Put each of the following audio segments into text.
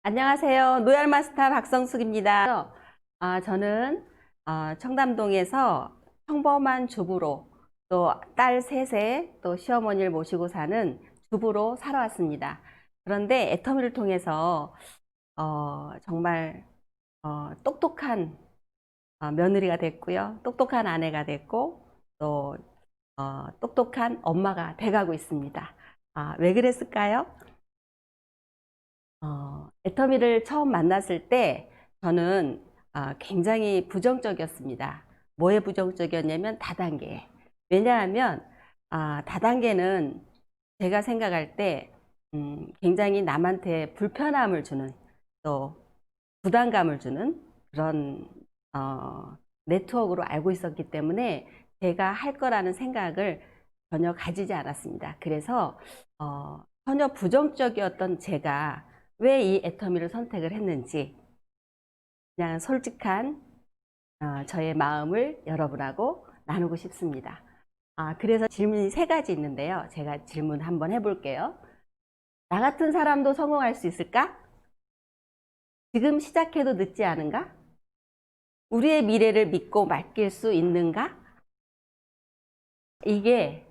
안녕하세요. 노열마스터 박성숙입니다. 저는 청담동에서 평범한 주부로 또 딸 셋에 또 시어머니를 모시고 사는 주부로 살아왔습니다. 그런데 애터미를 통해서 정말 똑똑한 며느리가 됐고요. 똑똑한 아내가 됐고 또 똑똑한 엄마가 돼가고 있습니다. 왜 그랬을까요? 애터미를 처음 만났을 때 저는 굉장히 부정적이었습니다. 뭐에 부정적이었냐면 다단계에. 왜냐하면 다단계는 제가 생각할 때 굉장히 남한테 불편함을 주는 또 부담감을 주는 그런 네트워크로 알고 있었기 때문에 제가 할 거라는 생각을 전혀 가지지 않았습니다. 그래서 전혀 부정적이었던 제가 왜 이 애터미를 선택을 했는지 그냥 솔직한 저의 마음을 여러분하고 나누고 싶습니다. 그래서 질문이 세 가지 있는데요. 제가 질문 한번 해볼게요. 나 같은 사람도 성공할 수 있을까? 지금 시작해도 늦지 않은가? 우리의 미래를 믿고 맡길 수 있는가? 이게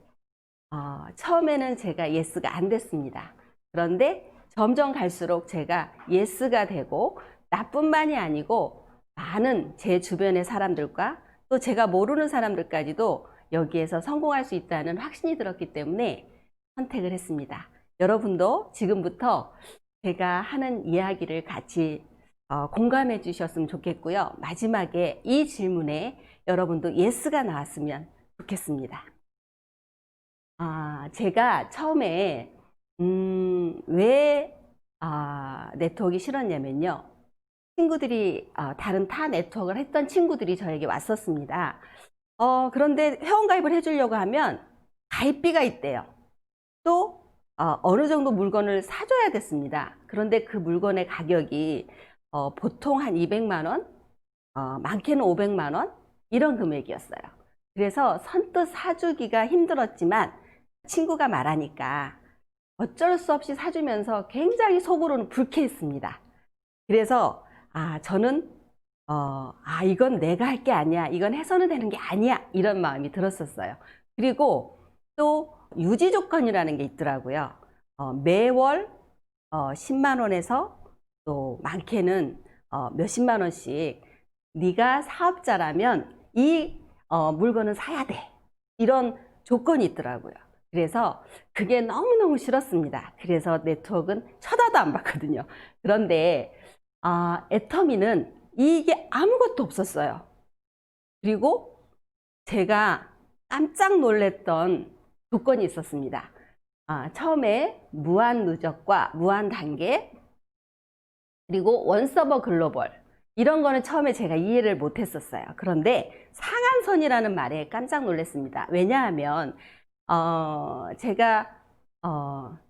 처음에는 제가 예스가 안 됐습니다. 그런데 점점 갈수록 제가 예스가 되고 나뿐만이 아니고 많은 제 주변의 사람들과 또 제가 모르는 사람들까지도 여기에서 성공할 수 있다는 확신이 들었기 때문에 선택을 했습니다. 여러분도 지금부터 제가 하는 이야기를 같이 공감해 주셨으면 좋겠고요. 마지막에 이 질문에 여러분도 예스가 나왔으면 좋겠습니다. 제가 처음에 왜 네트워크가 싫었냐면요. 친구들이 다른 타 네트워크를 했던 친구들이 저에게 왔었습니다. 그런데 회원가입을 해주려고 하면 가입비가 있대요. 또 어느 정도 물건을 사줘야 됐습니다. 그런데 그 물건의 가격이 보통 한 200만 원, 많게는 500만 원 이런 금액이었어요. 그래서 선뜻 사주기가 힘들었지만 친구가 말하니까 어쩔 수 없이 사주면서 굉장히 속으로는 불쾌했습니다. 그래서 저는 이건 내가 할 게 아니야, 이건 해서는 되는 게 아니야, 이런 마음이 들었었어요. 그리고 또 유지 조건이라는 게 있더라고요. 매월 10만 원에서 또 많게는 몇십만 원씩 네가 사업자라면 이 물건은 사야 돼, 이런 조건이 있더라고요. 그래서 그게 너무너무 싫었습니다. 그래서 네트워크는 쳐다도 안 봤거든요. 그런데 애터미는 이게 아무것도 없었어요. 그리고 제가 깜짝 놀랐던 조건이 있었습니다. 처음에 무한 누적과 무한 단계, 그리고 원서버 글로벌, 이런 거는 처음에 제가 이해를 못 했었어요. 그런데 상한선이라는 말에 깜짝 놀랐습니다. 왜냐하면 제가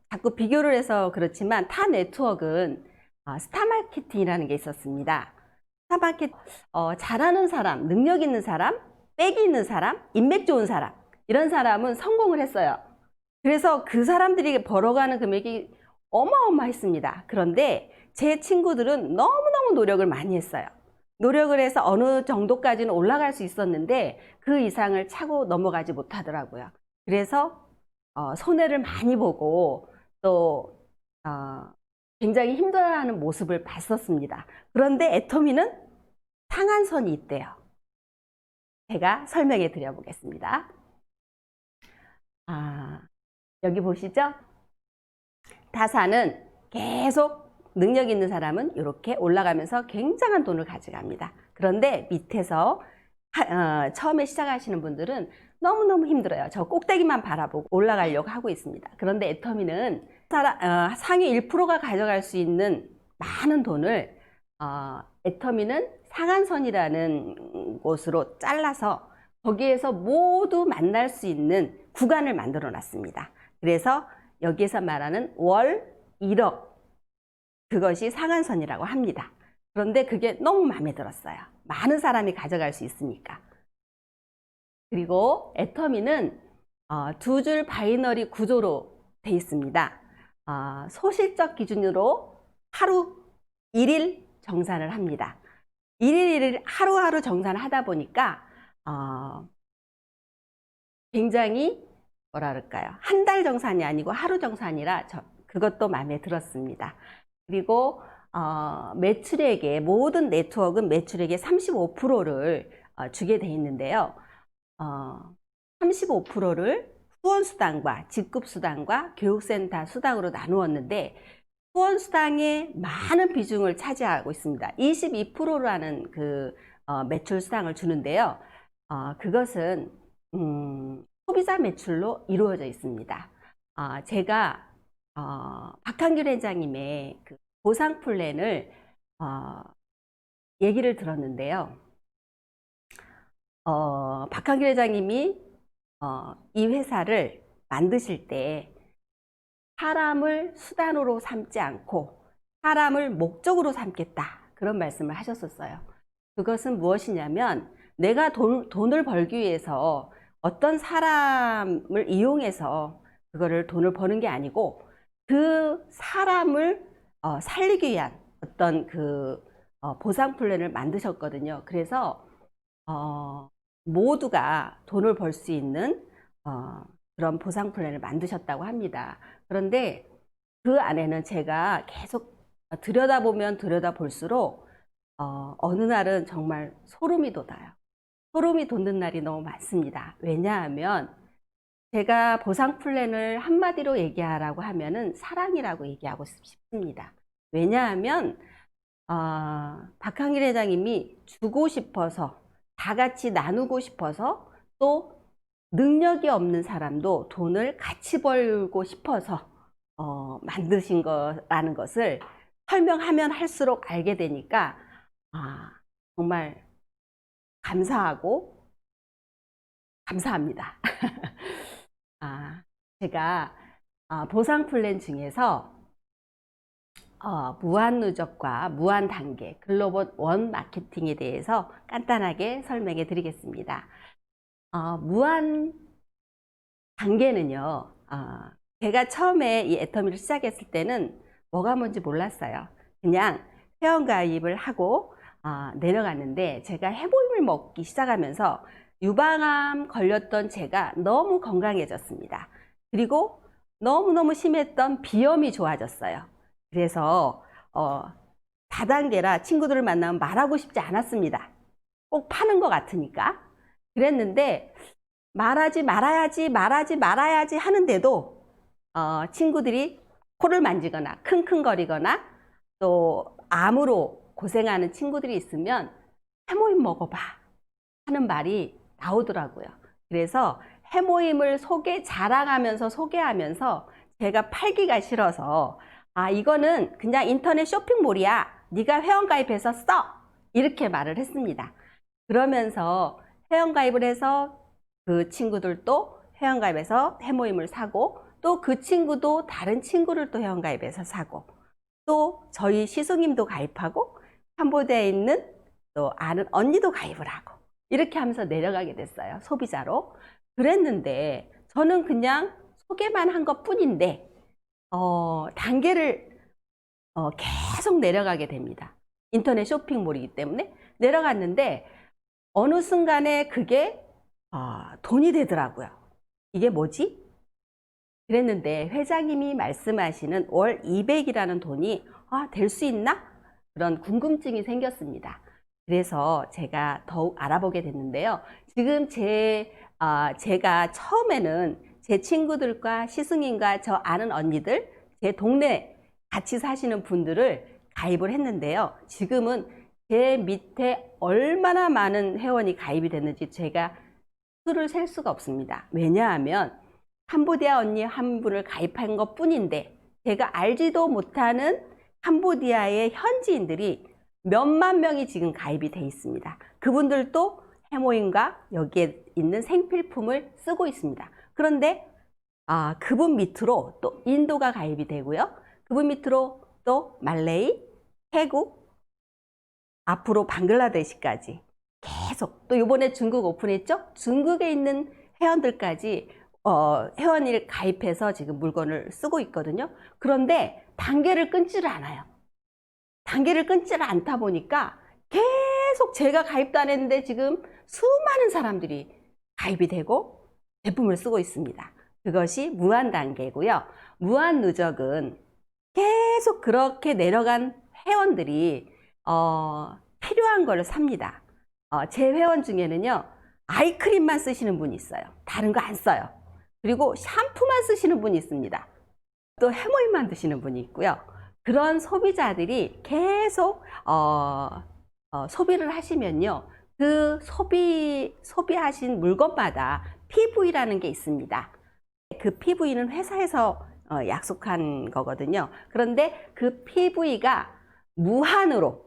자꾸 비교를 해서 그렇지만 타 네트워크는 스타마케팅이라는 게 있었습니다. 스타마케팅, 잘하는 사람, 능력 있는 사람, 백이 있는 사람, 인맥 좋은 사람, 이런 사람은 성공을 했어요. 그래서 그 사람들이 벌어가는 금액이 어마어마했습니다. 그런데 제 친구들은 너무너무 노력을 많이 했어요. 노력을 해서 어느 정도까지는 올라갈 수 있었는데 그 이상을 차고 넘어가지 못하더라고요. 그래서 손해를 많이 보고 또 굉장히 힘들어하는 모습을 봤었습니다. 그런데 애터미는 상한선이 있대요. 제가 설명해 드려 보겠습니다. 여기 보시죠? 타사는 계속 능력 있는 사람은 이렇게 올라가면서 굉장한 돈을 가져갑니다. 그런데 밑에서 처음에 시작하시는 분들은 너무너무 힘들어요. 저 꼭대기만 바라보고 올라가려고 하고 있습니다. 그런데 애터미는 상위 1%가 가져갈 수 있는 많은 돈을 애터미는 상한선이라는 곳으로 잘라서 거기에서 모두 만날 수 있는 구간을 만들어 놨습니다. 그래서 여기에서 말하는 월 1억, 그것이 상한선이라고 합니다. 그런데 그게 너무 마음에 들었어요. 많은 사람이 가져갈 수 있으니까. 그리고 애터미는 두 줄 바이너리 구조로 되어 있습니다. 소실적 기준으로 하루 일일 정산을 합니다. 일일 하루하루 정산을 하다 보니까 굉장히 뭐라 그럴까요? 한 달 정산이 아니고 하루 정산이라 그것도 마음에 들었습니다. 그리고 매출액의 모든 네트워크는 매출액의 35%를 주게 돼 있는데요. 35%를 후원수당과 직급수당과 교육센터 수당으로 나누었는데 후원수당의 많은 비중을 차지하고 있습니다. 22%라는 그 매출 수당을 주는데요. 그것은 소비자 매출로 이루어져 있습니다. 제가 박한규 회장님의 그 보상 플랜을 얘기를 들었는데요. 박한규 회장님이 이 회사를 만드실 때 사람을 수단으로 삼지 않고 사람을 목적으로 삼겠다, 그런 말씀을 하셨었어요. 그것은 무엇이냐면 내가 돈을 벌기 위해서 어떤 사람을 이용해서 그거를 돈을 버는 게 아니고 그 사람을 살리기 위한 어떤 그 보상 플랜을 만드셨거든요. 그래서 모두가 돈을 벌 수 있는 그런 보상 플랜을 만드셨다고 합니다. 그런데 그 안에는 제가 계속 들여다보면 들여다볼수록 어느 날은 정말 소름이 돋아요. 소름이 돋는 날이 너무 많습니다. 왜냐하면 제가 보상 플랜을 한마디로 얘기하라고 하면은 사랑이라고 얘기하고 싶습니다. 왜냐하면 박항일 회장님이 주고 싶어서 다 같이 나누고 싶어서 또 능력이 없는 사람도 돈을 같이 벌고 싶어서 만드신 거라는 것을 설명하면 할수록 알게 되니까 정말 감사하고 감사합니다. 제가 보상 플랜 중에서 무한 누적과 무한 단계 글로벌 원 마케팅에 대해서 간단하게 설명해 드리겠습니다. 무한 단계는요, 제가 처음에 이 애터미를 시작했을 때는 뭐가 뭔지 몰랐어요. 그냥 회원가입을 하고 내려갔는데 제가 해보임을 먹기 시작하면서 유방암 걸렸던 제가 너무 건강해졌습니다. 그리고 너무너무 심했던 비염이 좋아졌어요. 그래서 다단계라 친구들을 만나면 말하고 싶지 않았습니다. 꼭 파는 것 같으니까. 그랬는데 말하지 말아야지 하는데도 친구들이 코를 만지거나 킁킁거리거나 또 암으로 고생하는 친구들이 있으면 해모임 먹어봐 하는 말이 나오더라고요. 그래서 해모임을 자랑하면서 소개하면서 제가 팔기가 싫어서 이거는 그냥 인터넷 쇼핑몰이야, 네가 회원가입해서 써, 이렇게 말을 했습니다. 그러면서 회원가입을 해서 그 친구들도 회원가입해서 해모임을 사고 또 그 친구도 다른 친구를 또 회원가입해서 사고 또 저희 시숙님도 가입하고 캄보디아에 있는 또 아는 언니도 가입을 하고 이렇게 하면서 내려가게 됐어요. 소비자로. 그랬는데 저는 그냥 소개만 한 것 뿐인데 단계를 계속 내려가게 됩니다. 인터넷 쇼핑몰이기 때문에 내려갔는데 어느 순간에 그게 돈이 되더라고요. 이게 뭐지? 그랬는데 회장님이 말씀하시는 월 200이라는 돈이 될 수 있나? 그런 궁금증이 생겼습니다. 그래서 제가 더욱 알아보게 됐는데요. 지금 제가 처음에는 제 친구들과 시승님과 저 아는 언니들, 제 동네 같이 사시는 분들을 가입을 했는데요. 지금은 제 밑에 얼마나 많은 회원이 가입이 됐는지 제가 수를 셀 수가 없습니다. 왜냐하면 캄보디아 언니 한 분을 가입한 것 뿐인데 제가 알지도 못하는 캄보디아의 현지인들이 몇만 명이 지금 가입이 돼 있습니다. 그분들도 해모임과 여기에 있는 생필품을 쓰고 있습니다. 그런데 그분 밑으로 또 인도가 가입이 되고요. 그분 밑으로 또 말레이, 태국, 앞으로 방글라데시까지 계속, 또 이번에 중국 오픈했죠? 중국에 있는 회원들까지 회원을 가입해서 지금 물건을 쓰고 있거든요. 그런데 단계를 끊지를 않아요. 단계를 끊지를 않다 보니까 계속 제가 가입도 안 했는데 지금 수많은 사람들이 가입이 되고 제품을 쓰고 있습니다. 그것이 무한 단계고요. 무한 누적은 계속 그렇게 내려간 회원들이 필요한 걸 삽니다. 제 회원 중에는요, 아이크림만 쓰시는 분이 있어요. 다른 거 안 써요. 그리고 샴푸만 쓰시는 분이 있습니다. 또 해모임만 드시는 분이 있고요. 그런 소비자들이 계속 소비를 하시면요, 그 소비하신 물건마다 PV라는 게 있습니다. 그 PV는 회사에서 약속한 거거든요. 그런데 그 PV가 무한으로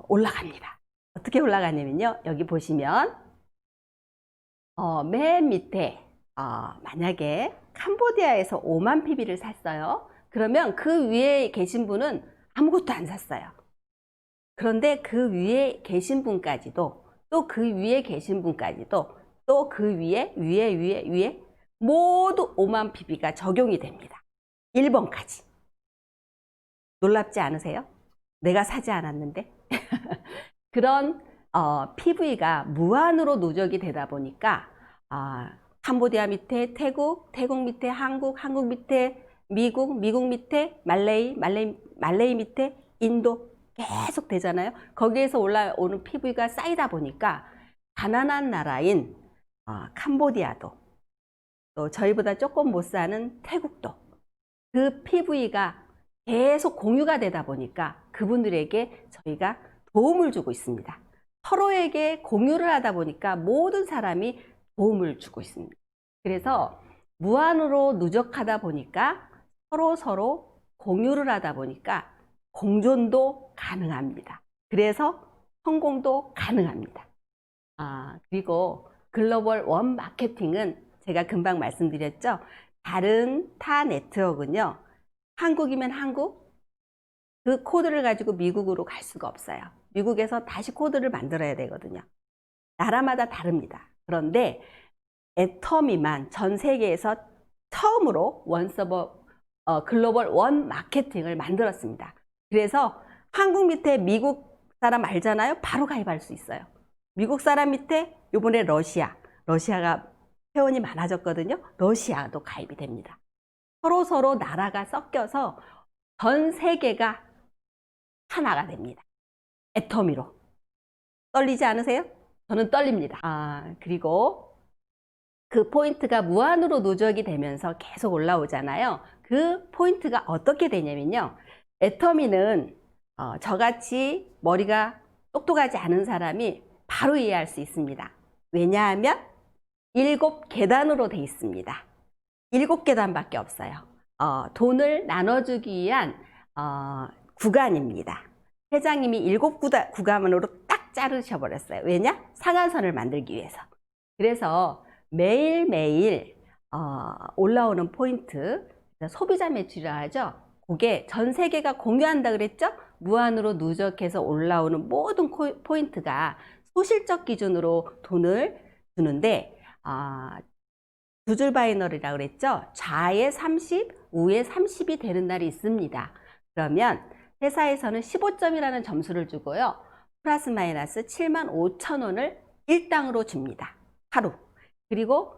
올라갑니다. 어떻게 올라가냐면요, 여기 보시면 맨 밑에 만약에 캄보디아에서 5만 PV를 샀어요. 그러면 그 위에 계신 분은 아무것도 안 샀어요. 그런데 그 위에 계신 분까지도, 또 그 위에 계신 분까지도, 또 그 위에 모두 5만 PV가 적용이 됩니다. 1번까지. 놀랍지 않으세요? 내가 사지 않았는데. 그런 PV가 무한으로 누적이 되다 보니까 캄보디아 밑에 태국 밑에 한국 밑에 미국 밑에 말레이 밑에 인도 계속 되잖아요. 거기에서 올라오는 PV가 쌓이다 보니까 가난한 나라인 캄보디아도, 또 저희보다 조금 못 사는 태국도 그 PV가 계속 공유가 되다 보니까 그분들에게 저희가 도움을 주고 있습니다. 서로에게 공유를 하다 보니까 모든 사람이 도움을 주고 있습니다. 그래서 무한으로 누적하다 보니까 서로 공유를 하다 보니까 공존도 가능합니다. 그래서 성공도 가능합니다. 그리고 글로벌 원 마케팅은 제가 금방 말씀드렸죠. 다른 타 네트워크는요, 한국이면 한국, 그 코드를 가지고 미국으로 갈 수가 없어요. 미국에서 다시 코드를 만들어야 되거든요. 나라마다 다릅니다. 그런데 애터미만 전 세계에서 처음으로 원서버 글로벌 원 마케팅을 만들었습니다. 그래서 한국 밑에 미국 사람 알잖아요. 바로 가입할 수 있어요. 미국 사람 밑에 이번에 러시아가 회원이 많아졌거든요. 러시아도 가입이 됩니다. 서로 나라가 섞여서 전 세계가 하나가 됩니다. 애터미로. 떨리지 않으세요? 저는 떨립니다. 그리고 그 포인트가 무한으로 누적이 되면서 계속 올라오잖아요. 그 포인트가 어떻게 되냐면요, 애터미는 저같이 머리가 똑똑하지 않은 사람이 바로 이해할 수 있습니다. 왜냐하면 7계단으로 돼 있습니다. 7계단밖에 없어요. 돈을 나눠주기 위한 구간입니다. 회장님이 7구간으로 딱 자르셔 버렸어요. 왜냐? 상한선을 만들기 위해서. 그래서 매일매일 올라오는 포인트, 소비자 매출이라 하죠. 그게 전 세계가 공유한다 그랬죠? 무한으로 누적해서 올라오는 모든 포인트가 소실적 기준으로 돈을 주는데, 두 줄 바이너리라고 그랬죠? 좌에 30, 우에 30이 되는 날이 있습니다. 그러면 회사에서는 15점이라는 점수를 주고요, 플러스 마이너스 75,000원을 일당으로 줍니다. 하루. 그리고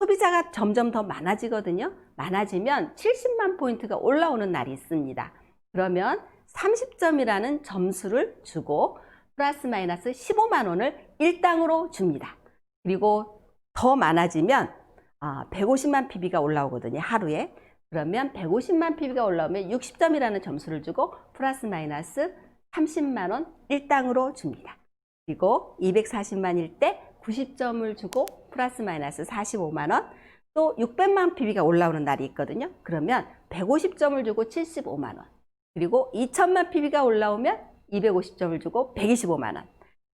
소비자가 점점 더 많아지거든요. 많아지면 70만 포인트가 올라오는 날이 있습니다. 그러면 30점이라는 점수를 주고 플러스 마이너스 15만 원을 일당으로 줍니다. 그리고 더 많아지면 150만 PB가 올라오거든요. 하루에. 그러면 150만 PB가 올라오면 60점이라는 점수를 주고 플러스 마이너스 30만 원 일당으로 줍니다. 그리고 240만일 때 90점을 주고 플러스 마이너스 45만 원, 또 600만 PB가 올라오는 날이 있거든요. 그러면 150점을 주고 75만 원, 그리고 2000만 PB가 올라오면 250점을 주고 125만 원,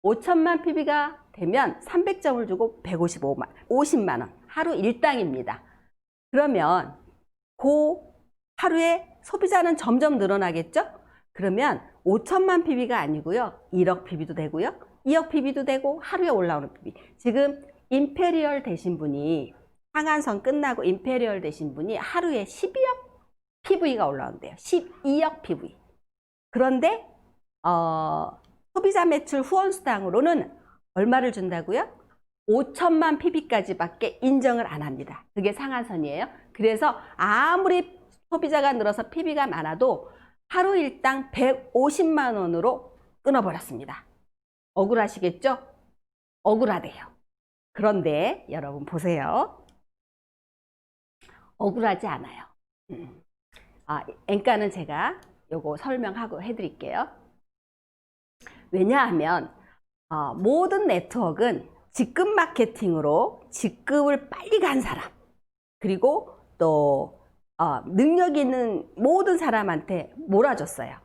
5000만 PB가 되면 300점을 주고 50만 원, 하루 일당입니다. 그러면 그 하루에 소비자는 점점 늘어나겠죠? 그러면 5천만 PB가 아니고요, 1억 PB도 되고요, 2억 PB도 되고, 하루에 올라오는 PB. 지금 임페리얼 되신 분이, 상한선 끝나고 임페리얼 되신 분이 하루에 12억 PV가 올라온대요. 12억 PV. 그런데 소비자 매출 후원 수당으로는 얼마를 준다고요? 5천만 PB까지밖에 인정을 안 합니다. 그게 상한선이에요. 그래서 아무리 소비자가 늘어서 PB가 많아도 하루 일당 150만 원으로 끊어버렸습니다. 억울하시겠죠? 억울하대요. 그런데 여러분 보세요. 억울하지 않아요. 엔가는 제가 요거 설명하고 해드릴게요. 왜냐하면 모든 네트워크는 직급 마케팅으로 직급을 빨리 간 사람, 그리고 또 능력 있는 모든 사람한테 몰아줬어요.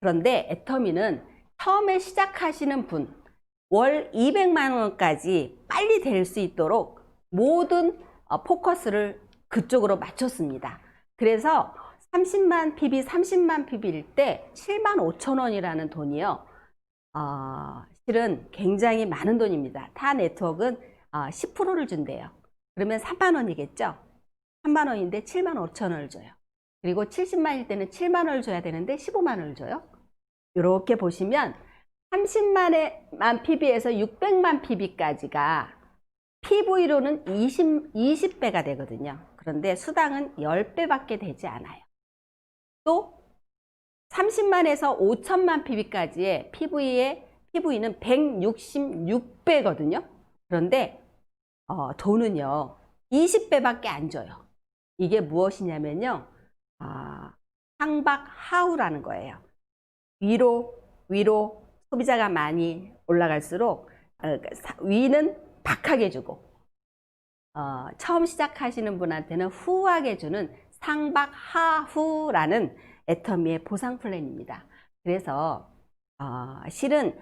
그런데 애터미는 처음에 시작하시는 분, 월 200만 원까지 빨리 될 수 있도록 모든 포커스를 그쪽으로 맞췄습니다. 그래서 30만 PB, 30만 PB일 때 7만 5천 원이라는 돈이요. 실은 굉장히 많은 돈입니다. 타 네트워크는 10%를 준대요. 그러면 3만 원이겠죠? 3만 원인데 7만 5천 원을 줘요. 그리고 70만일 때는 7만 원을 줘야 되는데 15만 원을 줘요. 이렇게 보시면 30만 PB에서 600만 PB까지가 PV로는 20배가 되거든요. 그런데 수당은 10배밖에 되지 않아요. 또 30만에서 5천만 PB까지의 PV는 166배거든요. 그런데 돈은요 20배밖에 안 줘요. 이게 무엇이냐면요, 상박 하우라는 거예요. 위로 소비자가 많이 올라갈수록 위는 박하게 주고 처음 시작하시는 분한테는 후하게 주는 상박하후라는 애터미의 보상 플랜입니다. 그래서 실은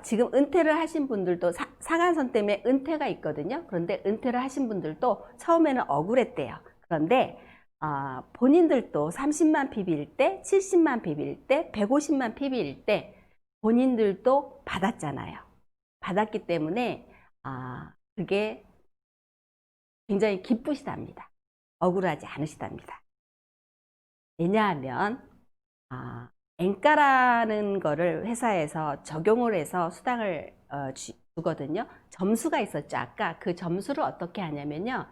지금 은퇴를 하신 분들도 상한선 때문에 은퇴가 있거든요. 그런데 은퇴를 하신 분들도 처음에는 억울했대요. 그런데 본인들도 30만 PB일 때, 70만 PB일 때, 150만 PB일 때 본인들도 받았잖아요. 받았기 때문에 그게 굉장히 기쁘시답니다. 억울하지 않으시답니다. 왜냐하면 엔가라는 거를 회사에서 적용을 해서 수당을 주거든요. 점수가 있었죠. 아까 그 점수를 어떻게 하냐면요,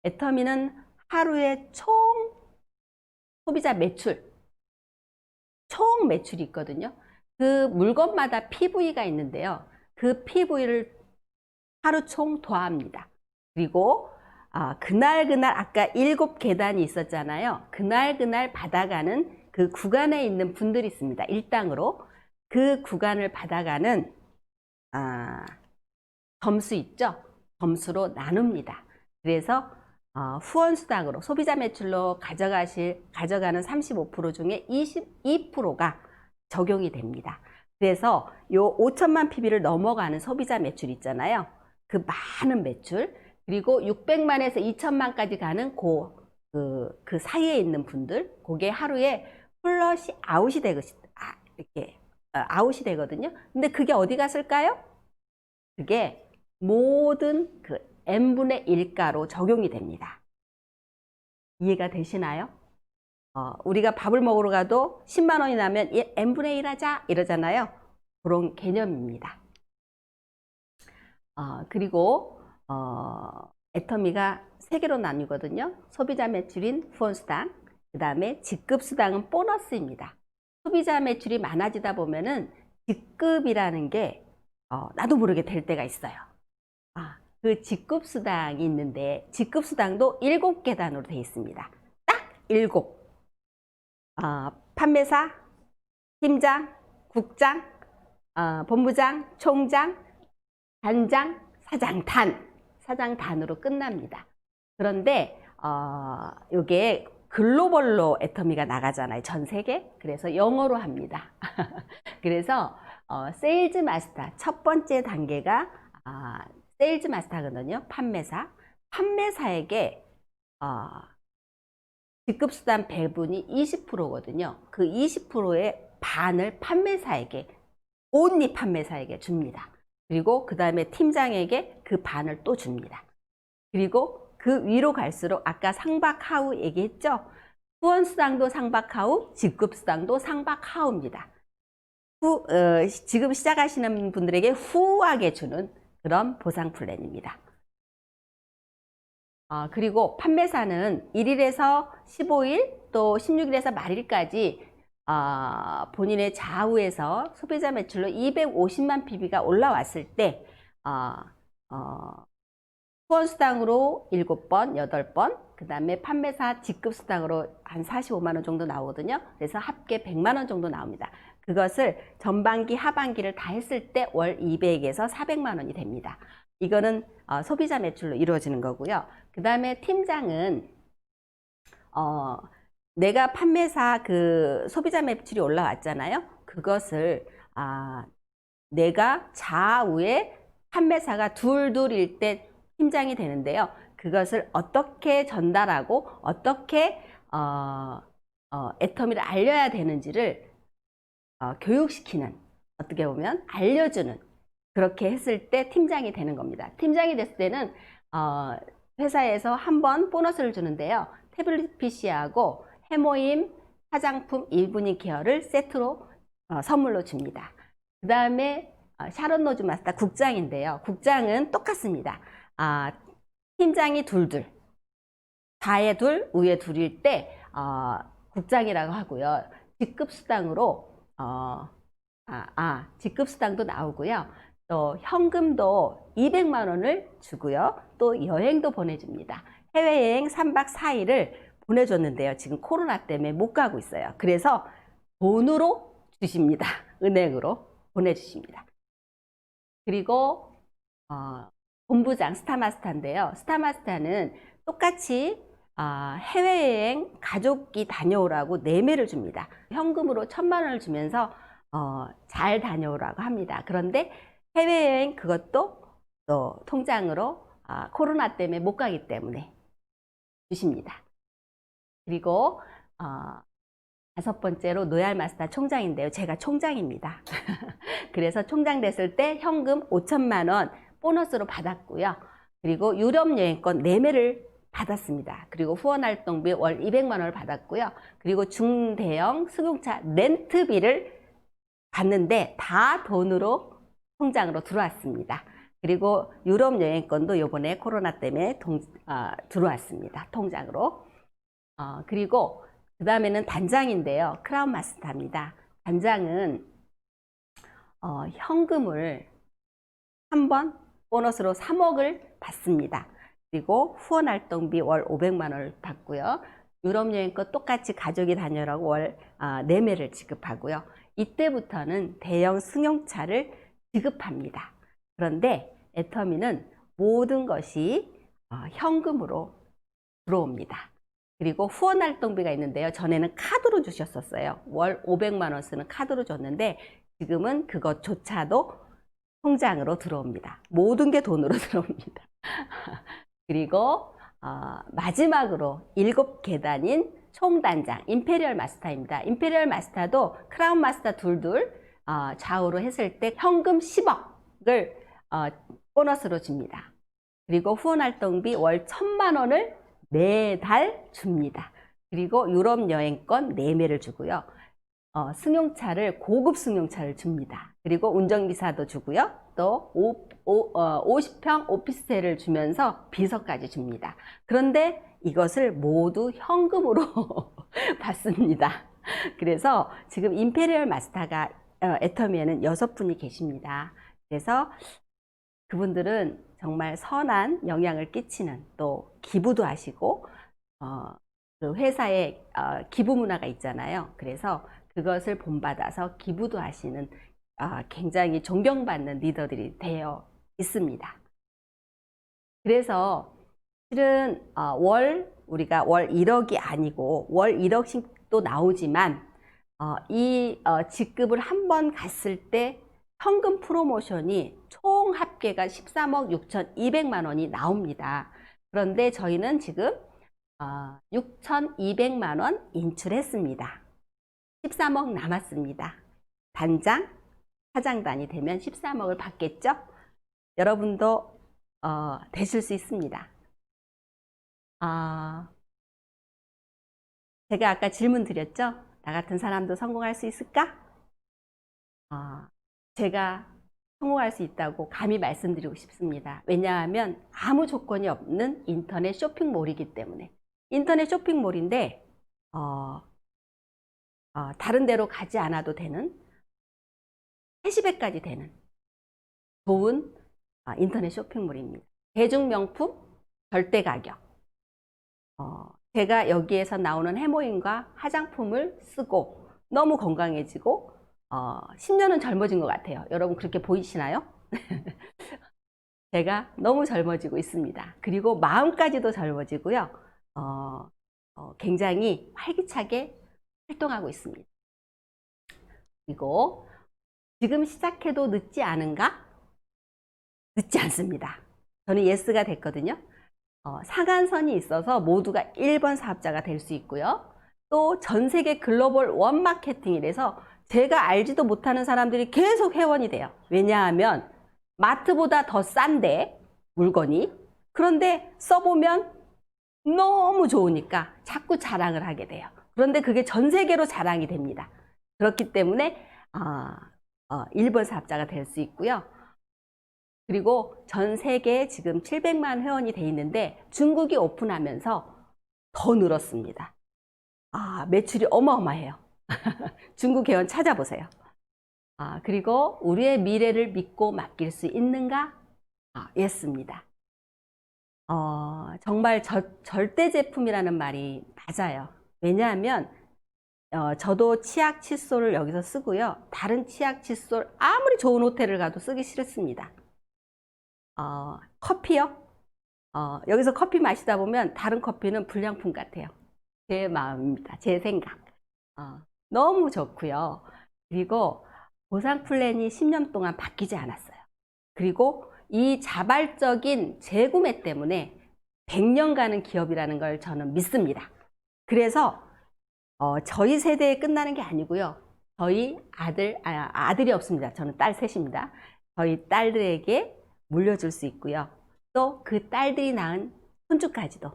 애터미는 하루에 총 소비자 매출, 총 매출이 있거든요. 그 물건마다 PV가 있는데요. 그 PV를 하루 총 더합니다. 그리고 그날 아까 7계단이 있었잖아요. 그날 받아가는 그 구간에 있는 분들이 있습니다. 일당으로 그 구간을 받아가는 점수 있죠? 점수로 나눕니다. 그래서 후원수당으로 소비자 매출로 가져가는 35% 중에 22%가 적용이 됩니다. 그래서 요 5천만 PB를 넘어가는 소비자 매출 있잖아요. 그 많은 매출, 그리고 600만에서 2천만까지 가는 그 사이에 있는 분들, 그게 하루에 플러시 아웃이 이렇게 아웃이 되거든요. 근데 그게 어디 갔을까요? 그게 모든 그 n분의 1가로 적용이 됩니다. 이해가 되시나요? 우리가 밥을 먹으러 가도 10만 원이 나면 n분의 1 하자 이러잖아요. 그런 개념입니다. 그리고 애터미가 3개로 나뉘거든요. 소비자 매출인 후원수당, 그 다음에 직급수당은 보너스입니다. 소비자 매출이 많아지다 보면은 직급이라는 게 나도 모르게 될 때가 있어요. 그 직급수당이 있는데 직급수당도 7계단으로 되어 있습니다. 딱 7. 판매사, 팀장, 국장, 본부장, 총장, 단장, 사장, 사장단으로 끝납니다. 그런데 이게 글로벌로 애터미가 나가잖아요. 전 세계. 그래서 영어로 합니다. 그래서 세일즈 마스터 첫 번째 단계가 세일즈 마스터거든요. 판매사에게 직급수당 배분이 20%거든요. 그 20%의 반을 온리 판매사에게 줍니다. 그리고 그 다음에 팀장에게 그 반을 또 줍니다. 그리고 그 위로 갈수록 아까 상박하우 얘기했죠? 후원수당도 상박하우, 직급수당도 상박하우입니다. 지금 시작하시는 분들에게 후하게 주는 그런 보상 플랜입니다. 그리고 판매사는 1일에서 15일 또 16일에서 말일까지 본인의 좌우에서 소비자 매출로 250만 PB가 올라왔을 때 후원수당으로 7번, 8번, 그 다음에 판매사 직급수당으로 한 45만 원 정도 나오거든요. 그래서 합계 100만 원 정도 나옵니다. 그것을 전반기, 하반기를 다 했을 때 월 200에서 400만 원이 됩니다. 이거는 소비자 매출로 이루어지는 거고요. 그 다음에 팀장은 내가 판매사 그 소비자 매출이 올라왔잖아요. 그것을 내가 좌우에 판매사가 둘둘일 때 팀장이 되는데요. 그것을 어떻게 전달하고 어떻게 애터미를 알려야 되는지를 교육시키는, 어떻게 보면 알려주는, 그렇게 했을 때 팀장이 되는 겁니다. 팀장이 됐을 때는 회사에서 한 번 보너스를 주는데요. 태블릿 PC하고 해모임, 화장품, 이브닝 케어를 세트로 선물로 줍니다. 그 다음에 샤론 노즈 마스터 국장인데요. 국장은 똑같습니다. 팀장이 둘둘, 좌에 둘, 우에 둘일 때 국장이라고 하고요. 직급수당으로 직급수당도 나오고요. 또 현금도 200만 원을 주고요. 또 여행도 보내줍니다. 해외여행 3박 4일을 보내줬는데요. 지금 코로나 때문에 못 가고 있어요. 그래서 돈으로 주십니다. 은행으로 보내주십니다. 그리고 본부장 스타마스터인데요. 스타마스터는 똑같이 해외여행 가족이 다녀오라고 매를 줍니다. 현금으로 1000만 원을 주면서 잘 다녀오라고 합니다. 그런데 해외여행 그것도 또 통장으로 코로나 때문에 못 가기 때문에 주십니다. 그리고 5번째로 노얄 마스터 총장인데요. 제가 총장입니다. 그래서 총장 됐을 때 현금 5천만 원 보너스로 받았고요. 그리고 유럽 여행권 4매를 받았습니다. 그리고 후원활동비 월 200만 원을 받았고요. 그리고 중대형 승용차 렌트비를 받는데 다 돈으로 통장으로 들어왔습니다. 그리고 유럽 여행권도 이번에 코로나 때문에 들어왔습니다. 통장으로. 그리고 그 다음에는 단장인데요. 크라운 마스터입니다. 단장은 현금을 한 번 보너스로 3억을 받습니다. 그리고 후원활동비 월 500만 원을 받고요. 유럽 여행권 똑같이 가족이 다녀라고 월 4매를 지급하고요. 이때부터는 대형 승용차를 지급합니다. 그런데 애터미는 모든 것이 현금으로 들어옵니다. 그리고 후원활동비가 있는데요. 전에는 카드로 주셨었어요. 월 500만 원 쓰는 카드로 줬는데 지금은 그것조차도 통장으로 들어옵니다. 모든 게 돈으로 들어옵니다. 그리고 마지막으로 7계단인 총단장 임페리얼 마스터입니다. 임페리얼 마스터도 크라운 마스터 둘둘 좌우로 했을 때 현금 10억을 보너스로 줍니다. 그리고 후원활동비 월 1000만 원을 매달 줍니다. 그리고 유럽 여행권 4매를 주고요. 승용차를 고급 승용차를 줍니다. 그리고 운전기사도 주고요. 또 50평 오피스텔을 주면서 비서까지 줍니다. 그런데 이것을 모두 현금으로 받습니다. 그래서 지금 임페리얼 마스터가 애터미에는 6분이 계십니다. 그래서 그분들은 정말 선한 영향을 끼치는, 또 기부도 하시고 그 회사에 기부 문화가 있잖아요. 그래서 그것을 본받아서 기부도 하시는 굉장히 존경받는 리더들이 되어 있습니다. 그래서 실은 우리가 월 1억이 아니고 월 1억씩도 나오지만 이 직급을 한 번 갔을 때 현금 프로모션이 총 합계가 13억 6,200만 원이 나옵니다. 그런데 저희는 지금 6,200만 원 인출했습니다. 13억 남았습니다. 단장, 사장단이 되면 13억을 받겠죠? 여러분도 되실 수 있습니다. 제가 아까 질문 드렸죠? 나 같은 사람도 성공할 수 있을까? 제가 성공할 수 있다고 감히 말씀드리고 싶습니다. 왜냐하면 아무 조건이 없는 인터넷 쇼핑몰이기 때문에. 인터넷 쇼핑몰인데 다른 데로 가지 않아도 되는, 캐시백까지 되는 좋은 인터넷 쇼핑몰입니다. 대중명품, 절대 가격. 제가 여기에서 나오는 해모임과 화장품을 쓰고 너무 건강해지고 10년은 젊어진 것 같아요. 여러분 그렇게 보이시나요? 제가 너무 젊어지고 있습니다. 그리고 마음까지도 젊어지고요. 굉장히 활기차게 활동하고 있습니다. 그리고 지금 시작해도 늦지 않은가? 늦지 않습니다. 저는 예스가 됐거든요. 상한선이 있어서 모두가 1번 사업자가 될 수 있고요. 또 전 세계 글로벌 원마케팅이라서 제가 알지도 못하는 사람들이 계속 회원이 돼요. 왜냐하면 마트보다 더 싼데 물건이, 그런데 써보면 너무 좋으니까 자꾸 자랑을 하게 돼요. 그런데 그게 전 세계로 자랑이 됩니다. 그렇기 때문에 1번 사업자가 될 수 있고요. 그리고 전 세계에 지금 700만 회원이 돼 있는데 중국이 오픈하면서 더 늘었습니다. 매출이 어마어마해요. 중국 회원 찾아보세요. 그리고 우리의 미래를 믿고 맡길 수 있는가? 예스입니다. 정말 절대 제품이라는 말이 맞아요. 왜냐하면 저도 치약 칫솔을 여기서 쓰고요. 다른 치약 칫솔 아무리 좋은 호텔을 가도 쓰기 싫습니다. 커피요? 여기서 커피 마시다 보면 다른 커피는 불량품 같아요. 제 마음입니다. 제 생각. 너무 좋고요. 그리고 보상 플랜이 10년 동안 바뀌지 않았어요. 그리고 이 자발적인 재구매 때문에 100년 가는 기업이라는 걸 저는 믿습니다. 그래서 저희 세대에 끝나는 게 아니고요. 저희 아들이 없습니다. 저는 딸 셋입니다. 저희 딸들에게 물려줄 수 있고요. 또 그 딸들이 낳은 손주까지도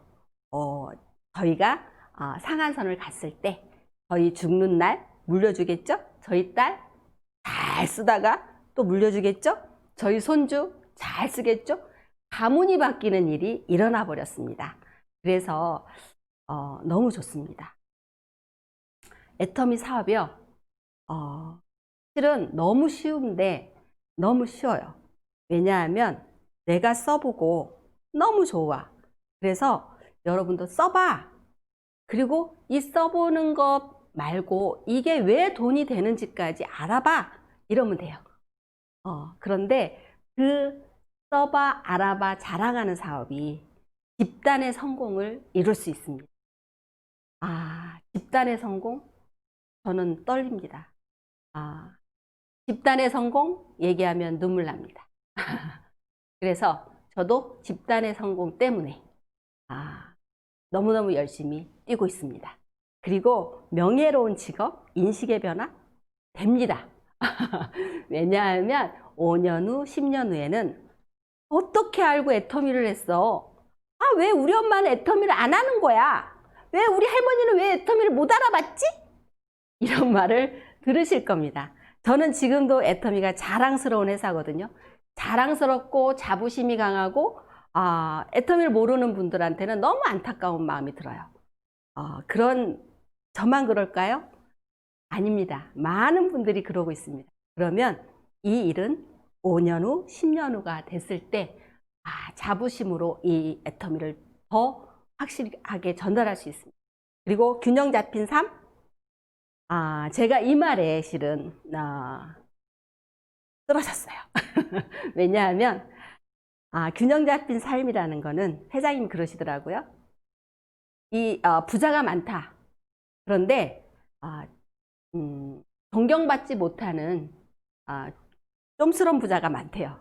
저희가 상한선을 갔을 때 저희 죽는 날 물려주겠죠? 저희 딸 잘 쓰다가 또 물려주겠죠? 저희 손주 잘 쓰겠죠? 가문이 바뀌는 일이 일어나 버렸습니다. 그래서 너무 좋습니다. 애터미 사업이요. 실은 너무 쉬운데 너무 쉬워요. 왜냐하면 내가 써보고 너무 좋아. 그래서 여러분도 써봐. 그리고 이 써보는 것 말고 이게 왜 돈이 되는지까지 알아봐. 이러면 돼요. 그런데 그 써봐, 알아봐, 자랑하는 사업이 집단의 성공을 이룰 수 있습니다. 집단의 성공? 저는 떨립니다. 집단의 성공 얘기하면 눈물 납니다. 그래서 저도 집단의 성공 때문에 너무너무 열심히 뛰고 있습니다. 그리고 명예로운 직업, 인식의 변화 됩니다. 왜냐하면 5년 후, 10년 후에는 어떻게 알고 애터미를 했어? 왜 우리 엄마는 애터미를 안 하는 거야? 왜 우리 할머니는 왜 애터미를 못 알아봤지? 이런 말을 들으실 겁니다. 저는 지금도 애터미가 자랑스러운 회사거든요. 자랑스럽고 자부심이 강하고 애터미를 모르는 분들한테는 너무 안타까운 마음이 들어요. 저만 그럴까요? 아닙니다. 많은 분들이 그러고 있습니다. 그러면 이 일은 5년 후, 10년 후가 됐을 때 자부심으로 이 애터미를 더 확실하게 전달할 수 있습니다. 그리고 균형 잡힌 삶? 제가 이 말에 실은 쓰러졌어요. 왜냐하면 균형 잡힌 삶이라는 거는 회장님이 그러시더라고요. 이 부자가 많다. 그런데 존경받지 못하는 쫌스러운 부자가 많대요.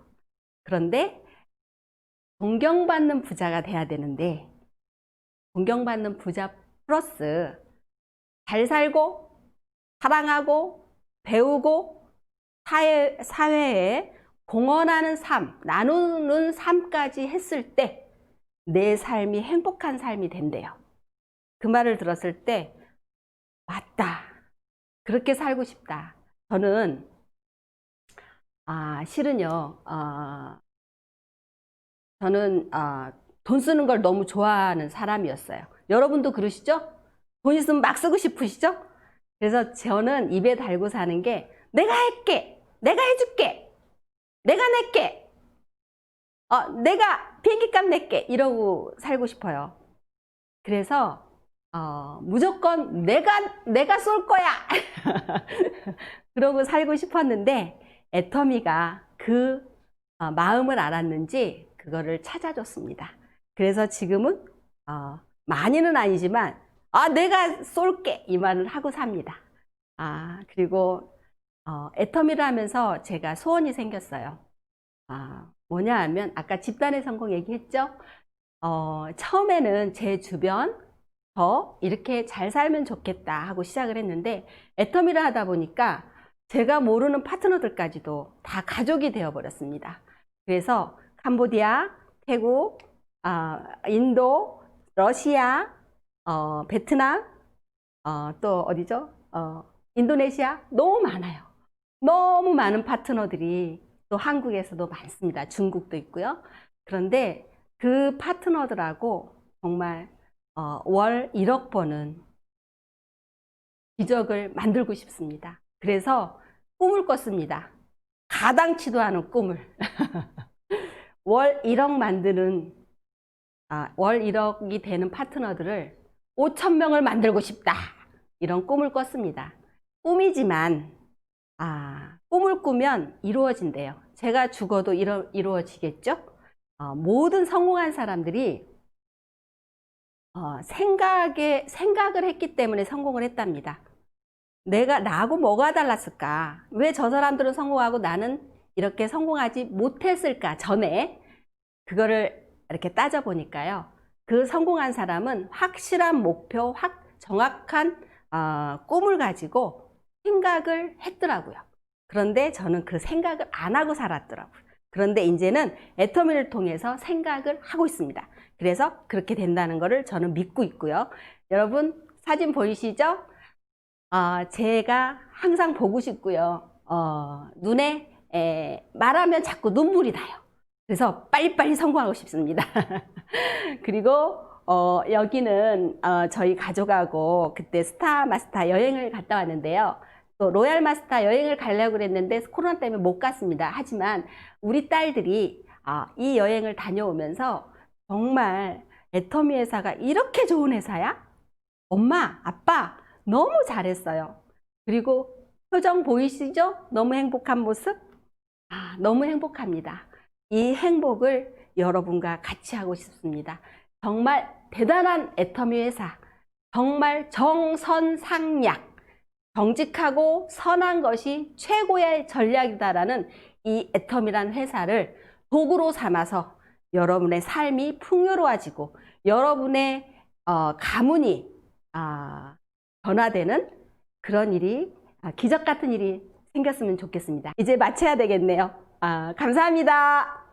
그런데 존경받는 부자가 돼야 되는데 존경받는 부자 플러스 잘 살고 사랑하고 배우고 사회에 공헌하는 삶, 나누는 삶까지 했을 때 내 삶이 행복한 삶이 된대요. 그 말을 들었을 때 맞다. 그렇게 살고 싶다. 저는 실은요. 저는 돈 쓰는 걸 너무 좋아하는 사람이었어요. 여러분도 그러시죠? 돈 있으면 막 쓰고 싶으시죠? 그래서 저는 입에 달고 사는 게 내가 할게, 내가 해줄게, 내가 낼게, 내가 비행기값 낼게 이러고 살고 싶어요. 그래서 무조건 내가 쏠 거야 그러고 살고 싶었는데 애터미가 그 마음을 알았는지 그거를 찾아줬습니다. 그래서 지금은 많이는 아니지만 내가 쏠게 이 말을 하고 삽니다. 그리고 애터미를 하면서 제가 소원이 생겼어요. 뭐냐 하면 아까 집단의 성공 얘기했죠. 처음에는 제 주변 이렇게 잘 살면 좋겠다 하고 시작을 했는데 애터미를 하다 보니까 제가 모르는 파트너들까지도 다 가족이 되어 버렸습니다. 그래서 캄보디아, 태국, 인도, 러시아, 베트남, 또 어디죠? 인도네시아 너무 많아요. 너무 많은 파트너들이 또 한국에서도 많습니다. 중국도 있고요. 그런데 그 파트너들하고 정말 월 1억 버는 기적을 만들고 싶습니다. 그래서 꿈을 꿨습니다. 가당치도 않은 꿈을. 월 1억 만드는, 월 1억이 되는 파트너들을 5,000명을 만들고 싶다. 이런 꿈을 꿨습니다. 꿈이지만, 꿈을 꾸면 이루어진대요. 제가 죽어도 이루어지겠죠? 모든 성공한 사람들이 생각을 했기 때문에 성공을 했답니다. 나하고 뭐가 달랐을까? 왜 저 사람들은 성공하고 나는 이렇게 성공하지 못했을까? 전에 그거를 이렇게 따져보니까요. 그 성공한 사람은 확실한 목표, 정확한 꿈을 가지고 생각을 했더라고요. 그런데 저는 그 생각을 안 하고 살았더라고요. 그런데 이제는 애터미를 통해서 생각을 하고 있습니다. 그래서 그렇게 된다는 것을 저는 믿고 있고요. 여러분 사진 보이시죠? 제가 항상 보고 싶고요. 눈에 말하면 자꾸 눈물이 나요. 그래서 빨리빨리 성공하고 싶습니다. 그리고 여기는 저희 가족하고 그때 스타마스터 여행을 갔다 왔는데요. 또 로얄 마스터 여행을 가려고 그랬는데 코로나 때문에 못 갔습니다. 하지만 우리 딸들이 이 여행을 다녀오면서 정말 애터미 회사가 이렇게 좋은 회사야? 엄마, 아빠 너무 잘했어요. 그리고 표정 보이시죠? 너무 행복한 모습? 너무 행복합니다. 이 행복을 여러분과 같이 하고 싶습니다. 정말 대단한 애터미 회사, 정말 정선상약, 정직하고 선한 것이 최고의 전략이다라는 이 애터미란 회사를 도구로 삼아서 여러분의 삶이 풍요로워지고 여러분의 가문이 변화되는 그런 일이 기적 같은 일이 생겼으면 좋겠습니다. 이제 마쳐야 되겠네요. 감사합니다.